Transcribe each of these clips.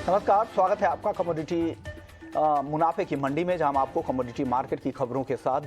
नमस्कार, स्वागत है आपका कमोडिटी मुनाफे की मंडी में, जहां हम आपको कमोडिटी मार्केट की खबरों के साथ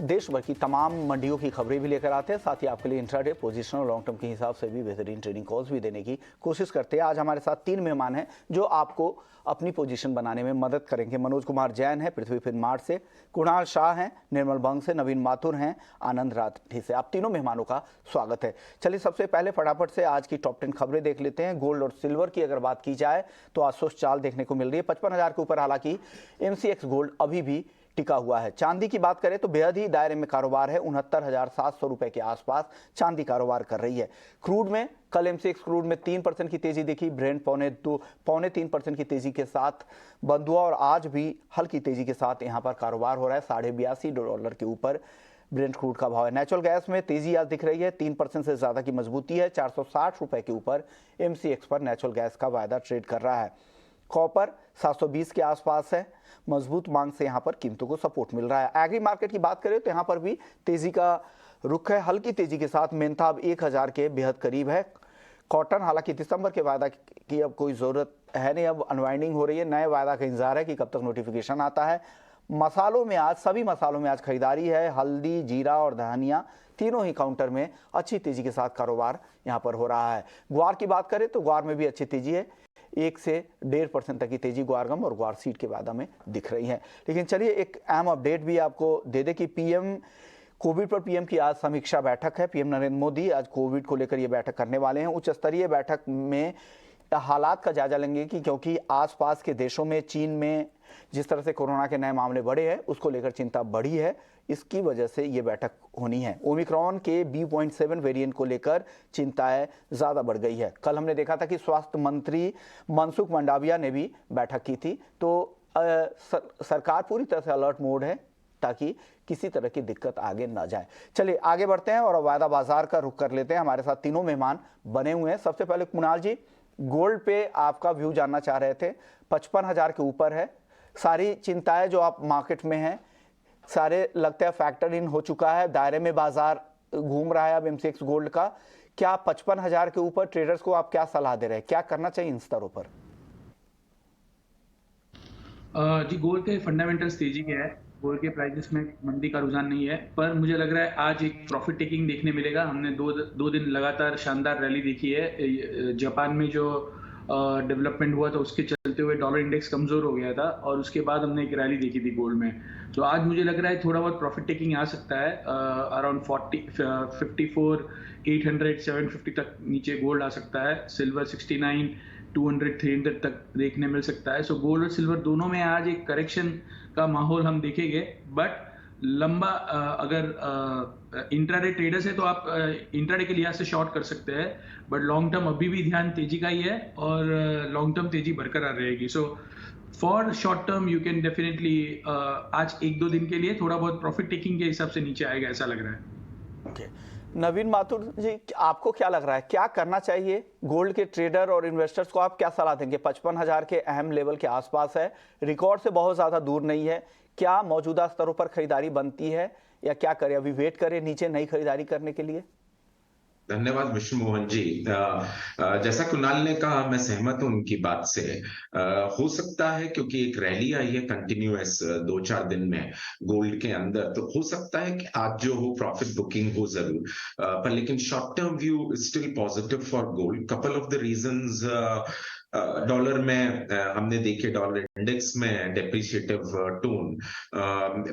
देश भर की तमाम मंडियों की खबरें भी लेकर आते हैं। साथ ही आपके लिए इंट्राडे, पोजीशनल और लॉन्ग टर्म के हिसाब से भी बेहतरीन ट्रेडिंग कॉल्स भी देने की कोशिश करते हैं। आज हमारे साथ 3 मेहमान हैं जो आपको अपनी पोजीशन बनाने में मदद करेंगे। मनोज कुमार जैन है पृथ्वी फिनमार्ट से, कुणाल शाह हैं निर्मल बंग से, नवीन माथुर हैं आनंद राठी से। आप तीनों मेहमानों का स्वागत है। चलिए सबसे पहले फटाफट से आज की टॉप 10 खबरें देख लेते हैं। गोल्ड और सिल्वर की अगर बात की जाए तो आज सुस्त चाल देखने को मिल रही है 55,000 के ऊपर। हालांकि एमसीएक्स गोल्ड अभी भी टिका हुआ है। चांदी की बात करें तो बेहद ही दायरे में कारोबार है, 69,700 रुपए के आसपास चांदी कारोबार कर रही है। क्रूड में कल एमसीएक्स क्रूड में 3% की तेजी दिखी, ब्रेंट पौने 3% की तेजी के साथ बंद हुआ और आज भी हल्की तेजी के साथ यहां पर कारोबार हो रहा है। $82.5 के ऊपर ब्रेंट क्रूड का भाव है। नेचुरल गैस में तेजी आज दिख रही है, 3% से ज्यादा की मजबूती है, 460 रुपए के ऊपर एमसीएक्स पर नेचुरल गैस का वायदा ट्रेड कर रहा है। कॉपर 720 के आसपास है, मजबूत मांग से यहां पर कीमतों को सपोर्ट मिल रहा है। एग्री मार्केट की बात करें तो यहां पर भी तेजी का रुख है, हल्की तेजी के साथ मेन्था अब 1000 के बेहद करीब है। कॉटन हालांकि दिसंबर के वायदा की अब कोई जरूरत है नहीं, अब अनवाइंडिंग हो रही है, नए वायदा का इंतजार है कि कब तक नोटिफिकेशन आता है। मसालों में आज सभी मसालों में आज खरीदारी है, हल्दी, जीरा और धनिया तीनों ही काउंटर में अच्छी तेजी के साथ कारोबार यहां पर हो रहा है। ग्वार की बात करें तो ग्वार में भी अच्छी तेजी है, 1 से 1.5% तक की तेजी ग्वारगम और ग्वार सीड के वायदा में दिख रही है। लेकिन चलिए एक अहम अपडेट भी आपको दे दे कि कोविड पर पीएम की आज समीक्षा बैठक है। पीएम नरेंद्र मोदी आज कोविड को लेकर यह बैठक करने वाले हैं। उच्च स्तरीय बैठक में हालात का जायजा लेंगे कि क्योंकि आसपास के देशों में, चीन में जिस तरह से कोरोना के नए मामले बढ़े हैं उसको लेकर चिंता बढ़ी है, इसकी वजह से ये बैठक होनी है। ओमिक्रॉन के B.7 वेरिएंट को लेकर चिंताएं ज्यादा बढ़ गई है। कल हमने देखा था कि स्वास्थ्य मंत्री मनसुख मंडाविया ने भी बैठक की थी। तो सरकार पूरी तरह से अलर्ट मोड है ताकि किसी तरह की दिक्कत आगे ना जाए। चलिए आगे बढ़ते हैं और वायदा बाजार का रुख कर लेते हैं। हमारे साथ तीनों मेहमान बने हुए हैं। सबसे पहले कुणाल जी, गोल्ड पे आपका व्यू जानना चाह रहे थे। 55,000 के ऊपर है, सारी चिंताएं जो आप मार्केट में हैं सारे लगता है फैक्टर इन हो चुका है, दायरे में बाजार घूम रहा है अब एमसीएक्स गोल्ड का। क्या 55,000 के ऊपर ट्रेडर्स को आप क्या सलाह दे रहे हैं, क्या करना चाहिए इन स्तरों पर? जी, गोल्ड के फंडामेंटल्स तेजी के है। गोल्ड के प्राइसेस में मंदी का रुझान नहीं है, पर मुझे लग रहा है आज एक प्रॉफिट टेकिंग देखने मिलेगा। हमने दो दिन लगातार शानदार रैली देखी है। जापान में जो डेवलपमेंट हुआ था उसके चलते हुए डॉलर इंडेक्स कमजोर हो गया था और उसके बाद हमने एक रैली देखी थी गोल्ड में। तो आज मुझे लग रहा है थोड़ा बहुत प्रॉफिट टेकिंग आ सकता है। अराउंड 54 800 750 तक नीचे गोल्ड आ सकता है। सिल्वर 69 200 300 तक देखने मिल सकता है। सो गोल्ड और सिल्वर दोनों में आज एक करेक्शन का माहौल हम देखेंगे, बट लंबा अगर इंट्राडे ट्रेडर्स है तो आप इंट्राडे के लिहाज से शॉर्ट कर सकते हैं, बट लॉन्ग टर्म अभी भी ध्यान तेजी का ही है और लॉन्ग टर्म तेजी बरकरार रहेगी। So for short term you can definitely आज 1-2 दिन के लिए थोड़ा बहुत प्रॉफिट टेकिंग के हिसाब से नीचे आएगा, ऐसा लग रहा है। Okay. नवीन माथुर जी, आपको क्या लग रहा है, क्या करना चाहिए गोल्ड के ट्रेडर और इन्वेस्टर्स को? आप क्या सलाह देंगे? 55,000 के अहम लेवल के आसपास है, रिकॉर्ड से बहुत ज्यादा दूर नहीं है। क्या मौजूदा स्तरों पर खरीदारी बनती है या क्या करें, अभी वेट करें नीचे नई खरीदारी करने के लिए? धन्यवाद विष्णु मोहन जी। जैसा कुणाल ने कहा, मैं सहमत हूं उनकी बात से। हो सकता है क्योंकि एक रैली आई है कंटिन्यूअस 2-4 दिन में गोल्ड के अंदर, तो हो सकता है कि आज जो हो प्रॉफिट बुकिंग हो जरूर, पर लेकिन short term view still positive for gold. Couple of the reasons. Dollar में हमने देखे डॉलर इंडेक्स में डेप्रिशिएटिव टोन।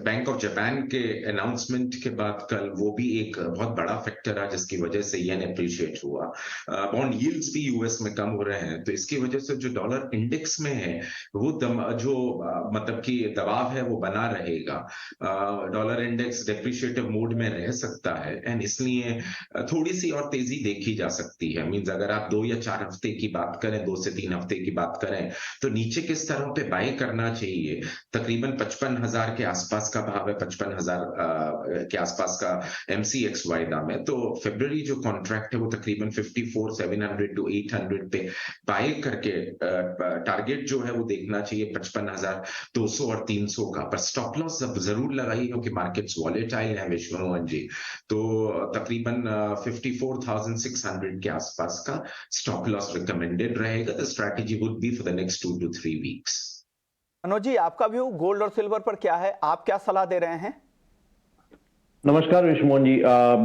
बैंक ऑफ जापान के अनाउंसमेंट के बाद कल वो भी एक बहुत बड़ा फैक्टर है जिसकी वजह से येन अप्रिशिएट हुआ। बॉन्ड यील्ड्स भी यूएस में कम हो रहे हैं, तो इसकी वजह से जो डॉलर इंडेक्स में है वो मतलब कि दबाव है वो बना रहेगा। डॉलर इंडेक्स डेप्रिशिएटिव मोड में रह सकता है एंड इसलिए थोड़ी सी और तेजी देखी जा सकती है। मींस अगर आप 2 या 4 हफ्ते की बात करें, 2 से 3 हफ्ते की बात करें, तो नीचे के स्तरों पे बाय करना चाहिए। तकरीबन 55,000 के आसपास का भाव है, 55,000 के आसपास का एमसीएक्स वायदा में। तो फरवरी जो कॉन्ट्रैक्ट है वो तकरीबन 54,700 to 800 पे बाय करके टारगेट जो है वो देखना चाहिए 55,200 और 300 का। पर स्टॉप लॉस जरूर लगाइए क्योंकि मार्केट्स वॉलेटाइल है विष्णु मोहन जी। तो तकरीबन 54,600 के आसपास का स्टॉप लॉस रिकमेंडेड रहेगा। The strategy would be for the next 2 to 3 weeks. Manoj ji, आपका व्यू गोल्ड और सिल्वर पर क्या है? आप क्या सलाह दे रहे हैं? नमस्कार विश्वमोहन जी।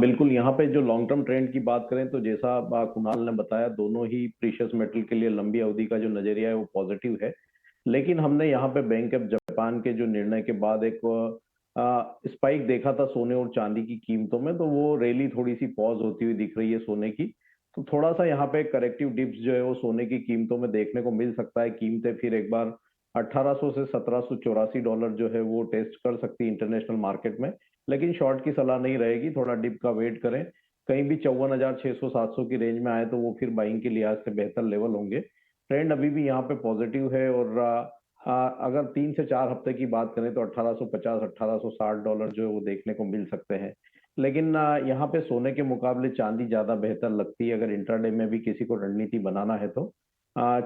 बिल्कुल, यहाँ पे जो लॉन्ग टर्म ट्रेंड की बात करें तो जैसा कुणाल ने बताया, दोनों ही प्रीशियस मेटल के लिए लंबी अवधि का जो नजरिया है वो पॉजिटिव है। लेकिन हमने यहाँ पे बैंक ऑफ जापान के जो निर्णय के बाद एक स्पाइक देखा था सोने और चांदी की कीमतों में, तो वो रैली थोड़ी सी पॉज होती हुई दिख रही है सोने की। तो थोड़ा सा यहाँ पे करेक्टिव डिप्स जो है वो सोने की कीमतों में देखने को मिल सकता है। कीमतें फिर एक बार 1800 से $1784 जो है वो टेस्ट कर सकती है इंटरनेशनल मार्केट में। लेकिन शॉर्ट की सलाह नहीं रहेगी, थोड़ा डिप का वेट करें। कहीं भी 54,600-700 की रेंज में आए तो वो फिर बाइंग के लिहाज से बेहतर लेवल होंगे। ट्रेंड अभी भी यहाँ पे पॉजिटिव है और अगर 3 से 4 हफ्ते की बात करें तो $1850-1860 जो है वो देखने को मिल सकते हैं। लेकिन यहाँ पे सोने के मुकाबले चांदी ज्यादा बेहतर लगती है अगर इंट्राडे में भी किसी को रणनीति बनाना है तो।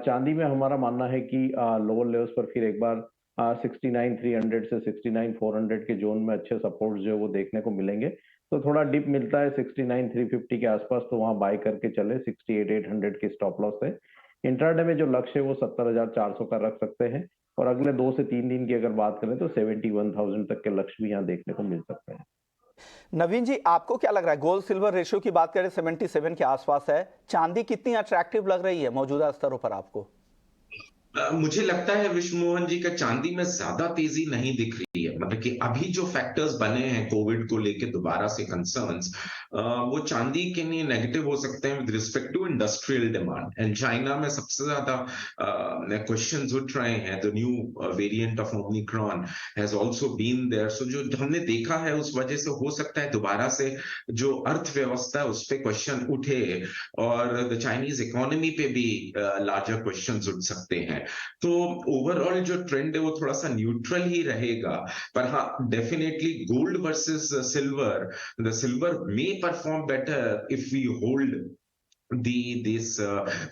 चांदी में हमारा मानना है कि लोअर लेवल्स पर फिर एक बार 69,300 से 69,400 के जोन में अच्छे सपोर्ट जो है वो देखने को मिलेंगे। तो थोड़ा डिप मिलता है 69,350 के आसपास, तो वहां बाय करके चले 68,800 के स्टॉप लॉस है। इंट्राडे में जो लक्ष्य है वो 70,400 का रख सकते हैं और अगले 2 से 3 दिन की अगर बात करें तो 71,000 तक के लक्ष्य भी यहाँ देखने को मिल सकते हैं। नवीन जी, आपको क्या लग रहा है? गोल्ड सिल्वर रेशियो की बात करें 77 के आसपास है, चांदी कितनी अट्रैक्टिव लग रही है मौजूदा स्तरों पर आपको? मुझे लगता है विश्वमोहन जी का चांदी में ज्यादा तेजी नहीं दिख रही है। मतलब कि अभी जो फैक्टर्स बने हैं कोविड को लेके दोबारा से कंसर्न्स, वो चांदी के लिए नेगेटिव हो सकते हैं with respect to industrial demand. And China में सबसे ज्यादा क्वेश्चंस उठ रहे हैं। The new variant of Omicron has also been there. So जो हमने देखा है उस वजह से हो सकता है दोबारा से जो अर्थव्यवस्था है उस पर क्वेश्चन उठे और द चाइनीज इकोनॉमी पे भी लार्जर क्वेश्चंस उठ सकते हैं। तो ओवरऑल जो ट्रेंड है वो थोड़ा सा न्यूट्रल ही रहेगा। पर हाँ, definitely gold versus silver, the silver may perform better if we hold this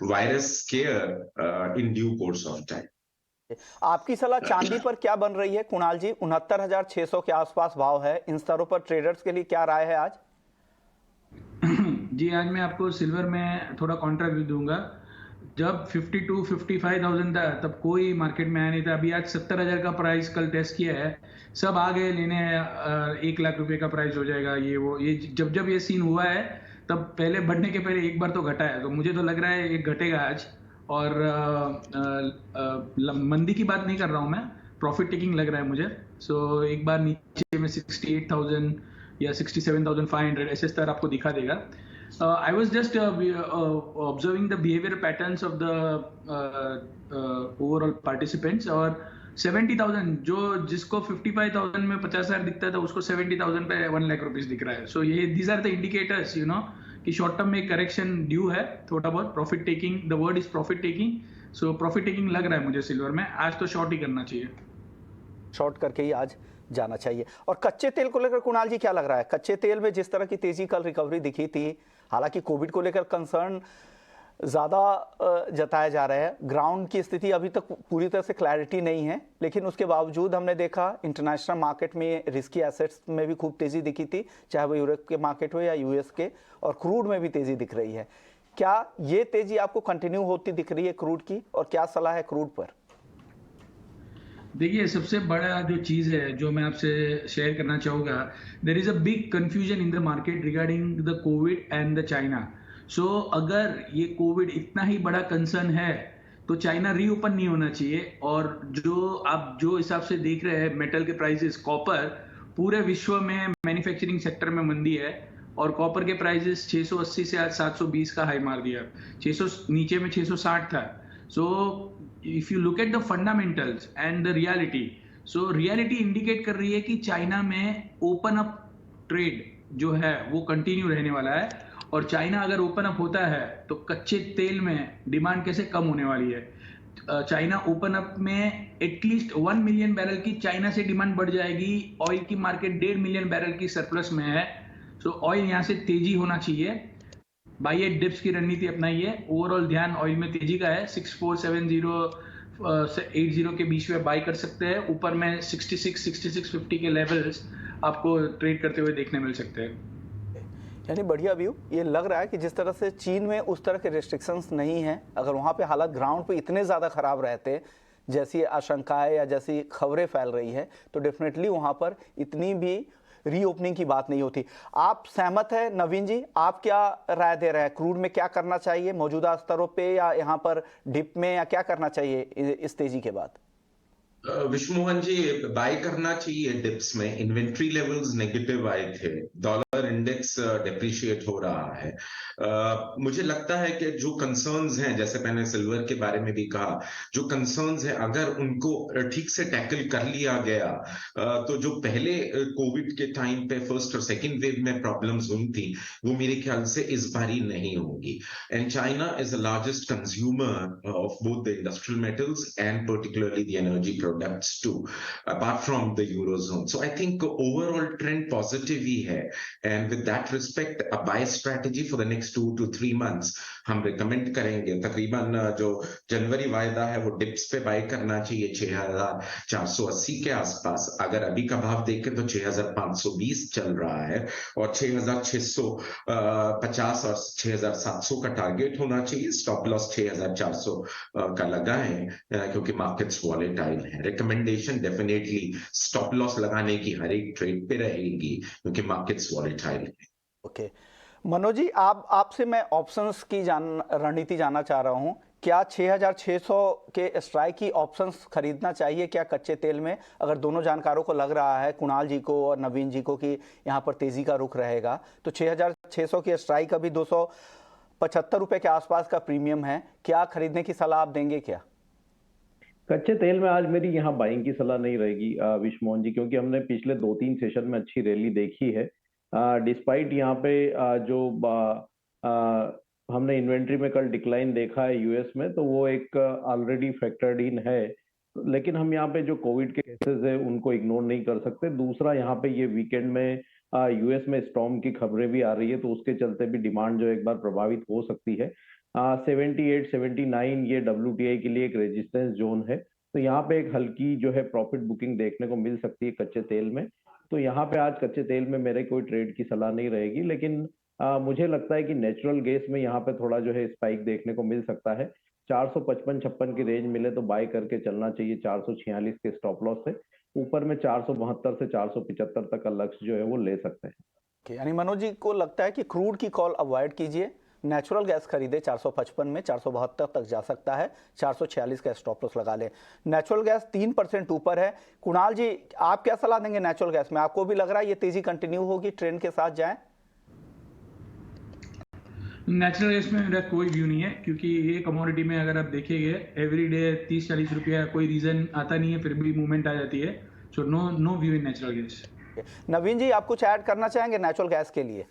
virus scare in due course of time. आपकी सलाह चांदी पर क्या बन रही है कुणाल जी? 69,600 के आसपास भाव है, इन स्तरों पर ट्रेडर्स के लिए क्या राय है आज? जी, आज मैं आपको सिल्वर में थोड़ा कॉन्ट्रा व्यू दूंगा। जब 52-55,000 था तब कोई मार्केट में आया नहीं था। अभी आज 70,000 का प्राइस कल टेस्ट किया है, सब आ गए लेने। 1 लाख रुपए का प्राइस हो जाएगा ये वो। ये जब ये सीन हुआ है तब पहले बढ़ने के पहले एक बार तो घटा है, तो मुझे तो लग रहा है एक घटेगा आज। और मंदी की बात नहीं कर रहा हूँ मैं, प्रॉफिट टेकिंग लग रहा है मुझे। सो एक बार नीचे में 68,000 या 67,500 ऐसे स्तर आपको दिखा देगा। I was just observing the behavior patterns of the overall participants, और 70,000 जिसको 55,000 में 50,000 दिखता था उसको 70,000 पे 1 लाख रुपीस दिख रहा है। सो ये these are the indicators, you know, कि शॉर्ट टर्म में करेक्शन ड्यू है थोड़ा बहुत। Profit taking, the word is profit taking. So profit taking लग रहा है मुझे सिल्वर में। आज तो शॉर्ट ही करना चाहिए, शॉर्ट करके ही आज जाना चाहिए। और कच्चे तेल को लेकर कुणाल जी क्या लग रहा है? कच्चे तेल में जिस तरह की तेजी कल रिकवरी दिखी थी, हालांकि कोविड को लेकर कंसर्न ज़्यादा जताया जा रहा है, ग्राउंड की स्थिति अभी तक पूरी तरह से क्लैरिटी नहीं है, लेकिन उसके बावजूद हमने देखा इंटरनेशनल मार्केट में रिस्की एसेट्स में भी खूब तेज़ी दिखी थी, चाहे वो यूरोप के मार्केट हो या यूएस के, और क्रूड में भी तेज़ी दिख रही है। क्या ये तेज़ी आपको कंटिन्यू होती दिख रही है क्रूड की, और क्या सलाह है क्रूड पर? देखिए, सबसे बड़ा जो चीज है जो मैं आपसे शेयर करना चाहूंगा, there is a big confusion in the market regarding the Covid and the China. So अगर ये कोविड इतना ही बड़ा कंसर्न है तो चाइना रीओपन नहीं होना चाहिए। और जो हिसाब से देख रहे हैं मेटल के प्राइसेस, कॉपर, पूरे विश्व में मैन्युफैक्चरिंग सेक्टर में मंदी है और कॉपर के प्राइसेस 680 से आज 720 का हाई मार दिया। 600 नीचे में 660 था। सो if you look at the fundamentals and the reality, so reality indicate कर रही है कि चाइना में ओपन अप ट्रेड जो है वो कंटिन्यू रहने वाला है। और चाइना अगर ओपन अप होता है तो कच्चे तेल में डिमांड कैसे कम होने वाली है। चाइना ओपन अप में एटलीस्ट 1 मिलियन बैरल की चाइना से डिमांड बढ़ जाएगी। ऑयल की मार्केट 1.5 मिलियन बैरल की सरप्लस में है। सो ऑयल यहाँ से तेजी होना चाहिए। बाई एट डिप्स की रणनीति अपनाइए। ओवरऑल ध्यान ऑयल में तेजी का है। 6470 से 80 के बीच में बाई कर सकते हैं। ऊपर में 66-6650 के लेवल्स आपको ट्रेड करते हुए देखने मिल सकते हैं। यानी बढ़िया व्यू। ये लग रहा है कि जिस तरह से चीन में उस तरह के रिस्ट्रिक्शंस नहीं हैं, अगर वहाँ पे हालात ग्राउंड पे इतने ज़्यादा ख़राब रहते जैसी आशंकाएं या जैसी खबरें फैल रही हैं, तो डेफिनेटली वहाँ पर इतनी भी रीओपनिंग की बात नहीं होती। आप सहमत हैं नवीन जी? आप क्या राय दे रहे हैं? क्रूड में क्या करना चाहिए मौजूदा स्तरों पे, या यहाँ पर डिप में, या क्या करना चाहिए इस तेजी के बाद? विष्णु मोहन जी, बाय करना चाहिए डिप्स में। इन्वेंट्री लेवल्स नेगेटिव आए थे, डॉलर इंडेक्स डेप्रिशिएट हो रहा है। मुझे लगता है कि जो कंसर्न्स हैं, जैसे मैंने सिल्वर के बारे में भी कहा, जो कंसर्न्स हैं अगर उनको ठीक से टैकल कर लिया गया तो जो पहले कोविड के टाइम पे फर्स्ट और सेकंड वेव में प्रॉब्लम्स हुई थी वो मेरे ख्याल से इस बारी नहीं होंगी। And China is the largest consumer of both the industrial metals and particularly the energy products too, apart from the eurozone. So I think overall trend positive ही है, and with that respect a buy strategy for the next 2 to 3 months हम recommend करेंगे। तकरीबन जो जनवरी वायदा है वो dips पे bye करना चाहिए 6480 के आसपास। अगर अभी का भाव देखें तो 6520 चल रहा है, और 6650 और 6700 का टारगेट होना चाहिए। स्टॉप लॉस 6400 का लगाएं क्योंकि मार्केट्स वॉलेटाइल है। रिकमेंडेशन डेफिनेटली स्टॉप लॉस लगाने की हर एक ट्रेड पे रहेगी क्योंकि मार्केट्स वॉलेटाइल है। ओके मनोज जी, आपसे मैं ऑप्शंस की रणनीति जानना चाह रहा हूं। क्या 6600 के स्ट्राइक की ऑप्शंस खरीदना चाहिए क्या कच्चे तेल में? अगर दोनों जानकारों को लग रहा है, कुणाल जी को और नवीन जी को, कि यहाँ पर तेजी का रुख रहेगा, तो 6600 की स्ट्राइक अभी 275 रुपए के आसपास का प्रीमियम है, क्या खरीदने की सलाह आप देंगे क्या? कच्चे तेल में आज मेरी यहाँ बाइंग की सलाह नहीं रहेगी विष्णु मोहन जी, क्योंकि हमने पिछले 2-3 सेशन में अच्छी रैली देखी है। डिस्पाइट यहाँ पे हमने इन्वेंट्री में कल डिक्लाइन देखा है यूएस में, तो वो एक ऑलरेडी फैक्टर्ड इन है, लेकिन हम यहाँ पे जो कोविड के केसेस है उनको इग्नोर नहीं कर सकते। दूसरा, यहाँ पे ये वीकेंड में यूएस में स्टॉर्म की खबरें भी आ रही है, तो उसके चलते भी डिमांड जो एक बार प्रभावित हो सकती है। 78-79 ये WTI के लिए एक रेजिस्टेंस जोन है, तो यहाँ पे एक हल्की जो है प्रॉफिट बुकिंग देखने को मिल सकती है कच्चे तेल में। तो यहाँ पे आज कच्चे तेल में मेरे कोई ट्रेड की सलाह नहीं रहेगी, लेकिन मुझे लगता है कि नेचुरल गैस में यहाँ पे थोड़ा जो है स्पाइक देखने को मिल सकता है। 455-56 की रेंज मिले तो बाय करके चलना चाहिए 446 के स्टॉप लॉस से। ऊपर में 472 से 475 तक का लक्ष्य जो है वो ले सकते हैं। यानी मनोज जी को लगता है कि क्रूड की कॉल अवॉइड कीजिए, नेचुरल गैस खरीदे 455 में, 472 तक जा सकता है, 446 का स्टॉप लॉस लगा ले। नेचुरल गैस 3% ऊपर है। कुणाल जी, आप क्या सलाह देंगे नेचुरल गैस में? आपको भी लग रहा है ये तेजी कंटिन्यू होगी, ट्रेंड के साथ जाएं? नेचुरल गैस में मेरा कोई व्यू नहीं है, क्योंकि ये कमोडिटी में अगर आप देखेंगे एवरी डे 30-40 रुपया कोई रीजन आता नहीं है, फिर भी मूवमेंट आ जाती है। So no view in natural gas. Naveen ji, आप कुछ ऐड करना चाहेंगे नेचुरल गैस के लिए?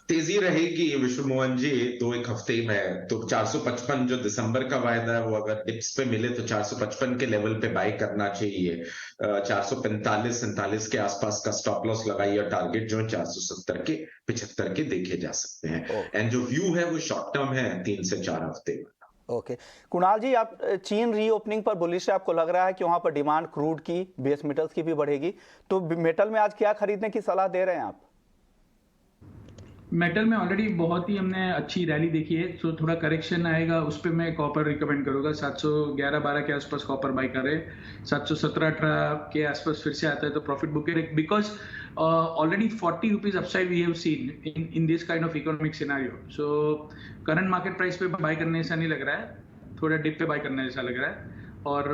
तेजी रहेगी विष्णु मोहन जी 2-1 हफ्ते में। तो 455 जो दिसंबर का वायदा है वो अगर डिप्स पे मिले तो 455 के लेवल पे बाय करना चाहिए। 445-47 के आसपास का स्टॉप लॉस लगाइए, और टारगेट जो है 470 के 75 के देखे जा सकते हैं। एंड जो व्यू है वो शॉर्ट टर्म है, 3 से 4 हफ्ते में। ओके कुणाल जी, आप चीन रीओपनिंग पर बुलिश है, आपको लग रहा है कि वहां पर डिमांड क्रूड की, बेस मेटल्स की भी बढ़ेगी, तो मेटल में आज क्या खरीदने की सलाह दे रहे हैं आप? मेटल में ऑलरेडी बहुत ही हमने अच्छी रैली देखी है, तो थोड़ा करेक्शन आएगा उस पर मैं कॉपर रिकमेंड करूंगा। 711-12 के आसपास कॉपर बाई कर रहे हैं, 717-18 के आसपास फिर से आता है तो प्रॉफिट बुक करें, because already 40 rupees upside we have seen in this kind of economic scenario. So current market price पे बाय करने ऐसा नहीं लग रहा है, थोड़ा डिप पे बाय करने जैसा लग रहा है। और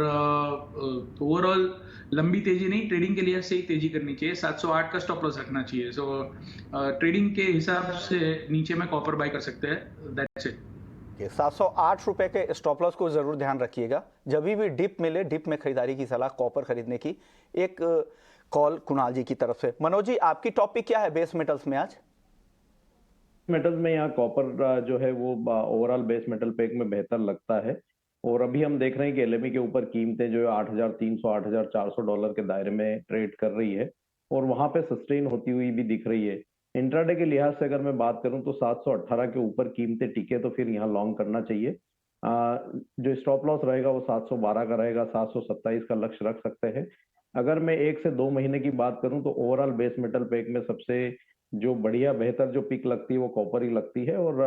ओवरऑल लंबी तेजी नहीं, ट्रेडिंग के लिए सही तेजी करनी चाहिए। 708 का स्टॉप लॉस रखना चाहिए। सो ट्रेडिंग के हिसाब से नीचे में कॉपर बाय कर सकते हैं, दैट्स इट। 708 रुपए के स्टॉप लॉस को जरूर ध्यान रखिएगा। जब भी डिप मिले, डिप में खरीदारी की सलाह, कॉपर खरीदने की एक कॉल कुणाल जी की तरफ से। मनोज जी, आपकी टॉपिक क्या है बेस मेटल्स में आज? मेटल्स में यहाँ कॉपर जो है वो ओवरऑल बेस मेटल पैक में बेहतर लगता है, और अभी हम देख रहे हैं कि एलएमई के ऊपर कीमतें जो है 8,300 8,400 डॉलर के दायरे में ट्रेड कर रही है, और वहां पे सस्टेन होती हुई भी दिख रही है। इंट्राडे के लिहाज से अगर मैं बात करूं तो 718 के ऊपर कीमतें टिके तो फिर यहाँ लॉन्ग करना चाहिए। जो स्टॉप लॉस रहेगा वो 712 का रहेगा, 727 का लक्ष्य रख सकते हैं। अगर मैं 1 से 2 महीने की बात करूं तो ओवरऑल बेस मेटल पैक में सबसे जो बढ़िया बेहतर जो पिक लगती है वो कॉपर ही लगती है। और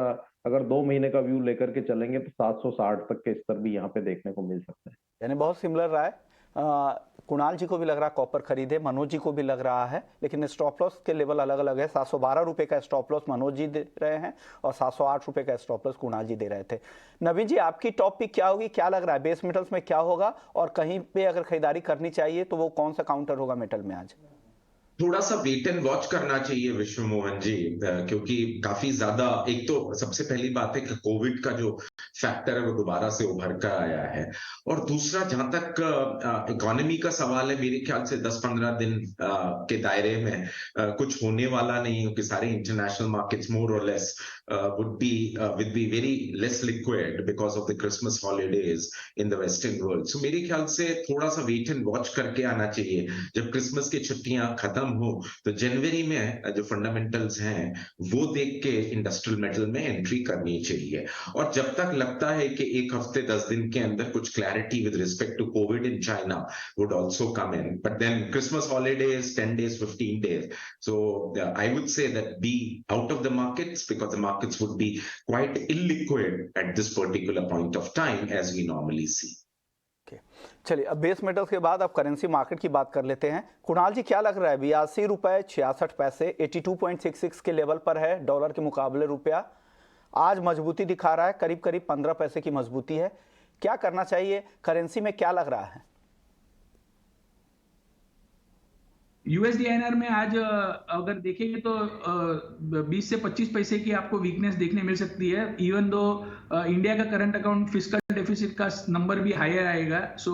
अगर 2 महीने का व्यू लेकर के चलेंगे तो 760 तक के स्तर भी यहाँ पे देखने को मिल सकते हैं। यानी बहुत सिमिलर रहा है। कुणाल जी को भी लग रहा है कॉपर खरीदे, मनोज जी को भी लग रहा है, लेकिन स्टॉप लॉस के लेवल अलग अलग है। 712 रुपये का स्टॉप लॉस मनोज जी दे रहे हैं और 708 रुपये का स्टॉप लॉस कुणाल जी दे रहे थे। नवीन जी, आपकी टॉप पिक क्या होगी, क्या लग रहा है बेस मेटल्स में क्या होगा, और कहीं पे अगर खरीदारी करनी चाहिए तो वो कौन सा काउंटर होगा मेटल में आज? थोड़ा सा वेट एंड वॉच करना चाहिए विश्व मोहन जी, क्योंकि काफी ज्यादा, एक तो सबसे पहली बात है कि कोविड का जो फैक्टर है वो दोबारा से उभर कर आया है, और दूसरा जहां तक इकोनॉमी का सवाल है, मेरे ख्याल से 10-15 दिन के दायरे में कुछ होने वाला नहीं है, क्योंकि सारे इंटरनेशनल मार्केट्स मोर और less would be very less liquid because of the Christmas holidays in the Western world. So मेरे ख्याल से थोड़ा सा वेट एंड वॉच करके आना चाहिए। जब क्रिसमस की छुट्टियां खत्म हो तो जनवरी में जो फंडामेंटल्स हैं वो देख के इंडस्ट्रियल मेटल में एंट्री करनी चाहिए। और जब तक लगता है कि एक हफ्ते 10 दिन के अंदर कुछ clarity with respect to Covid in China would also come in, but then Christmas holidays 10 days 15 days, so I would say that be out of the markets, because the markets would be quite illiquid at this particular point of time as we normally see. चलिए, अब base metals के बाद अब currency market की बात कर लेते हैं। कुणाल जी, क्या लग रहा है? 82 रुपये 66 पैसे 82.66 के लेवल पर है डॉलर के मुकाबले रुपया। आज मजबूती दिखा रहा है, करीब करीब 15 पैसे की मजबूती है। क्या करना चाहिए करेंसी में, क्या लग रहा है? USD/INR में आज अगर देखेंगे तो 20 से 25 पैसे की आपको वीकनेस देखने मिल सकती है, इवन दो इंडिया का करंट अकाउंट फिस्कल डेफिसिट का नंबर भी हायर आएगा। सो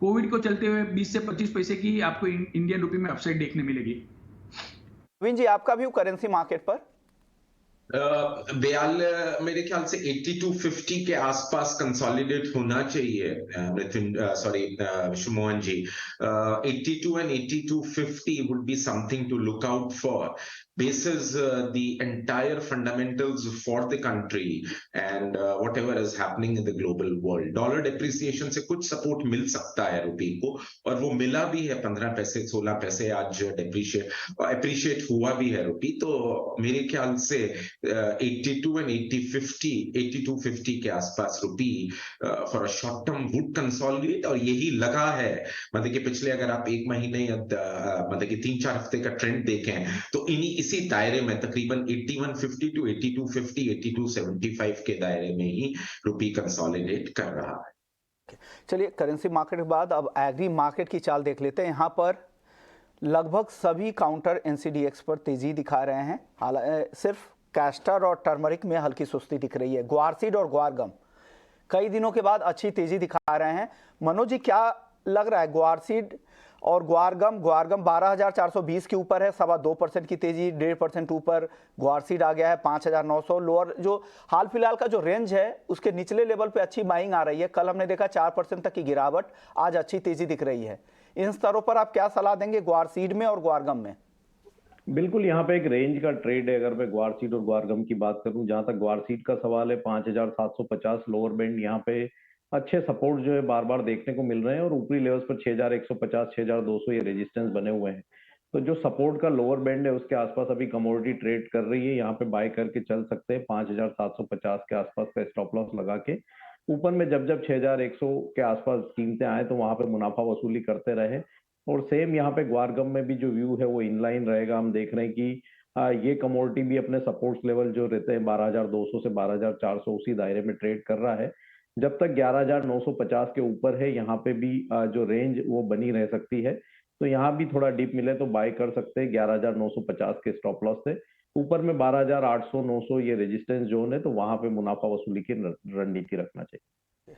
कोविड को चलते हुए 20 से 25 पैसे की आपको इंडियन रुपी में अपसाइड देखने मिलेगी। नवीन जी, आपका व्यू करेंसी मार्केट पर? बयाल मेरे ख्याल से 8250 के आसपास कंसोलिडेट होना चाहिए, विश्व Mohan ji. 82 and 8250 would be something to look out for, basis the entire fundamentals for the country and whatever is happening in the global world. Dollar depreciation से कुछ सपोर्ट मिल सकता है रुपये को, और वो मिला भी है। 15 पैसे 16 पैसे आज अप्रिशिएट हुआ भी है रुपये। तो मेरे ख्याल से 82 and 8250 के आसपास rupee for a short term would consolidate, और यही लगा है। मतलब कि पिछले अगर आप एक महीने या मतलब कि 3-4 हफ्ते का ट्रेंड देखें तो इसी दायरे में तकरीबन 8150 to 8250 8275 के दायरे में ही रुपी कंसोलिडेट कर रहा है। चलिए, करेंसी मार्केट के बाद अब एग्री मार्केट की चाल देख लेते हैं। यहाँ पर लगभग सभी काउंटर NCDX पर तेजी दिखा रहे हैं। हालांकि सिर्फ कैस्टर और टर्मरिक में हल्की सुस्ती दिख रही है। ग्वारसीड और ग्वारगम कई दिनों के बाद अच्छी तेजी दिखा रहे हैं। मनोज जी, क्या लग रहा है ग्वारसीड और ग्वारगम? ग्वारगम 12,420 के ऊपर है, 2.25% की तेजी, 1.5% ऊपर ग्वारसीड आ गया है 5,900। लोअर जो हाल फिलहाल का जो रेंज है उसके निचले लेवल पे अच्छी बाइंग आ रही है। कल हमने देखा 4% तक की गिरावट, आज अच्छी तेजी दिख रही है। इन स्तरों पर आप क्या सलाह देंगे ग्वारसीड में और ग्वारगम में? बिल्कुल, यहाँ पे एक रेंज का ट्रेड है। अगर मैं ग्वारसीड और ग्वारगम की बात करूं, जहां तक ग्वारसीड का सवाल है 5,750 लोअर बैंड, यहाँ पे अच्छे सपोर्ट जो है बार बार देखने को मिल रहे हैं, और ऊपरी लेवल्स पर 6,150 6,200 ये रेजिस्टेंस बने हुए हैं। तो जो सपोर्ट का लोअर बैंड है उसके आसपास अभी कमोडिटी ट्रेड कर रही है। यहाँ पे बाय करके चल सकते हैं 5,750 के आसपास का स्टॉप लॉस लगा के। ऊपर में जब 6,100 के आसपास कीमतें आए तो वहां पे मुनाफा वसूली करते रहे। और सेम यहाँ पे ग्वारगम में भी जो व्यू है वो इनलाइन रहेगा। हम देख रहे हैं कि ये कमोडिटी भी अपने सपोर्ट्स लेवल जो रहते हैं 12,200 से 12,400 उसी दायरे में ट्रेड कर रहा है। जब तक 11,950 के ऊपर है, यहाँ पे भी जो रेंज वो बनी रह सकती है। तो यहाँ भी थोड़ा डिप मिले तो बाय कर सकते हैं 11,950 के स्टॉप लॉस से। ऊपर में 12,800 900 ये रेजिस्टेंस जोन है, तो वहां पे मुनाफा वसूली की रणनीति रखना चाहिए।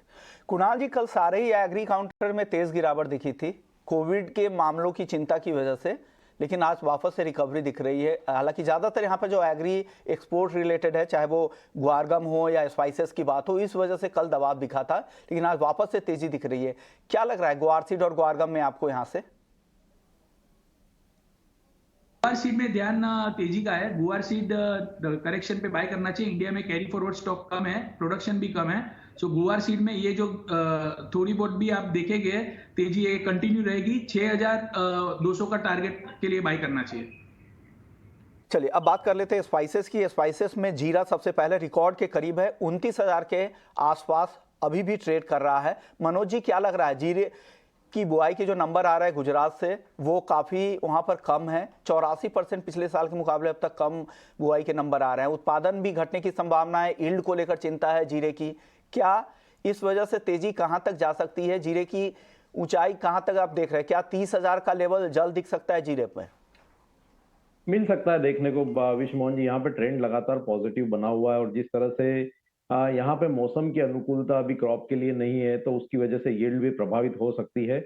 कुणाल जी, कल सारे ही एग्री काउंटर में तेज गिरावट दिखी थी कोविड के मामलों की चिंता की वजह से, लेकिन आज वापस से रिकवरी दिख रही है। हालांकि ज़्यादातर यहाँ पर जो एग्री एक्सपोर्ट रिलेटेड है, चाहे वो ग्वारगम हो या स्पाइसेस की बात हो, इस वजह से कल दबाव दिखा था, लेकिन आज वापस से तेजी दिख रही है। क्या लग रहा है ग्वारसीड और ग्वारगम में आपको यहाँ से? गुआर सीड में ध्यान तेजी का है। गुआर सीड करेक्शन पे बाय करना चाहिए। इंडिया में कैरी फॉरवर्ड स्टॉक कम है, प्रोडक्शन भी कम है। सो गुआर सीड में ये जो थोड़ी बहुत भी आप देखेंगे तेजी ये कंटिन्यू रहेगी। 6,200 का टारगेट के लिए बाय करना चाहिए। चलिए अब बात कर लेते हैं स्पाइसेस की। स्पाइसेस में जीरा सबसे पहले रिकॉर्ड के करीब है, 29,000 के आसपास अभी भी ट्रेड कर रहा है। मनोज जी, क्या लग रहा है जीरे की बुआई के जो नंबर आ रहा है गुजरात से, वो काफ़ी वहाँ पर कम है, 84% पिछले साल के मुकाबले अब तक कम बुआई के नंबर आ रहे हैं। उत्पादन भी घटने की संभावना है, यील्ड को लेकर चिंता है जीरे की। क्या इस वजह से तेजी कहाँ तक जा सकती है, जीरे की ऊंचाई कहाँ तक आप देख रहे हैं? क्या 30,000 का लेवल जल्द दिख सकता है जीरे पर? मिल सकता है देखने को विश्व मोहन जी। यहाँ पे ट्रेंड लगातार पॉजिटिव बना हुआ है और जिस तरह से यहाँ पे मौसम की अनुकूलता अभी क्रॉप के लिए नहीं है तो उसकी वजह से यील्ड भी प्रभावित हो सकती है।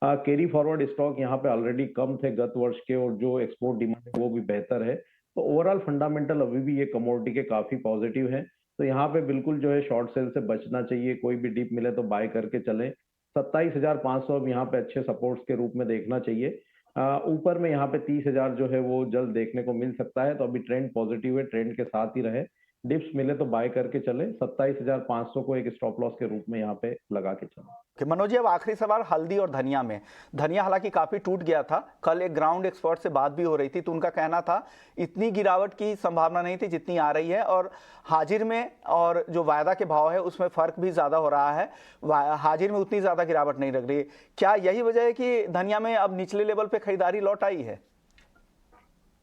कैरी फॉरवर्ड स्टॉक यहाँ पे ऑलरेडी कम थे गत वर्ष के और जो एक्सपोर्ट डिमांड है वो भी बेहतर है। तो ओवरऑल फंडामेंटल अभी भी ये कमोडिटी के काफी पॉजिटिव है। तो यहाँ पे बिल्कुल जो है शॉर्ट सेल से बचना चाहिए, कोई भी डिप मिले तो बाय करके चलें। 27,500 अब यहाँ पे अच्छे सपोर्ट्स के रूप में देखना चाहिए। ऊपर में यहाँ पे 30,000 जो है वो जल्द देखने को मिल सकता है। तो अभी ट्रेंड पॉजिटिव है, ट्रेंड के साथ ही रहे, डिप्स मिले तो बाय करके चले। 27,500 को एक स्टॉप लॉस के रूप में यहाँ पे लगा के चले। कि मनोज जी, अब आखिरी सवाल हल्दी और धनिया में। धनिया हालांकि काफी टूट गया था, कल एक ग्राउंड एक्सपर्ट से बात भी हो रही थी तो उनका कहना था इतनी गिरावट की संभावना नहीं थी जितनी आ रही है, और हाजिर में और जो वायदा के भाव है उसमें फर्क भी ज्यादा हो रहा है, हाजिर में उतनी ज्यादा गिरावट नहीं लग रही। क्या यही वजह है कि धनिया में अब निचले लेवल पे खरीदारी लौट आई है?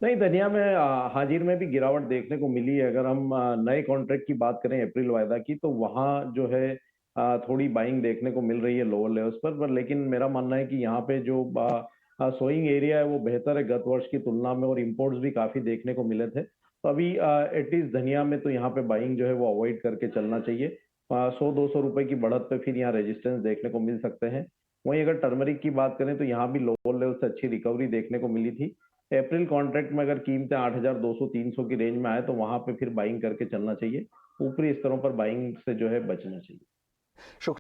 नहीं, धनिया में हाजिर में भी गिरावट देखने को मिली है। अगर हम नए कॉन्ट्रैक्ट की बात करें अप्रैल वायदा की, तो वहाँ जो है थोड़ी बाइंग देखने को मिल रही है लोअर लेवल्स पर। लेकिन मेरा मानना है कि यहाँ पे जो सोइंग एरिया है वो बेहतर है गत वर्ष की तुलना में और इम्पोर्ट्स भी काफी देखने को मिले थे। तो अभी एटलीस्ट धनिया में तो यहाँ पे बाइंग जो है वो अवॉइड करके चलना चाहिए। 100-200 रुपए की बढ़त पे फिर यहाँ रेजिस्टेंस देखने को मिल सकते हैं। वहीं अगर टर्मरिक की बात करें तो यहाँ भी लोअर लेवल से अच्छी रिकवरी देखने को मिली थी। अप्रैल कॉन्ट्रैक्ट में अगर कीमतें 8,200-300 की रेंज में आए तो वहां पे फिर बाइंग करके चलना चाहिए। ऊपरी स्तरों पर बाइंग से जो है बचना चाहिए। शुक्रिया।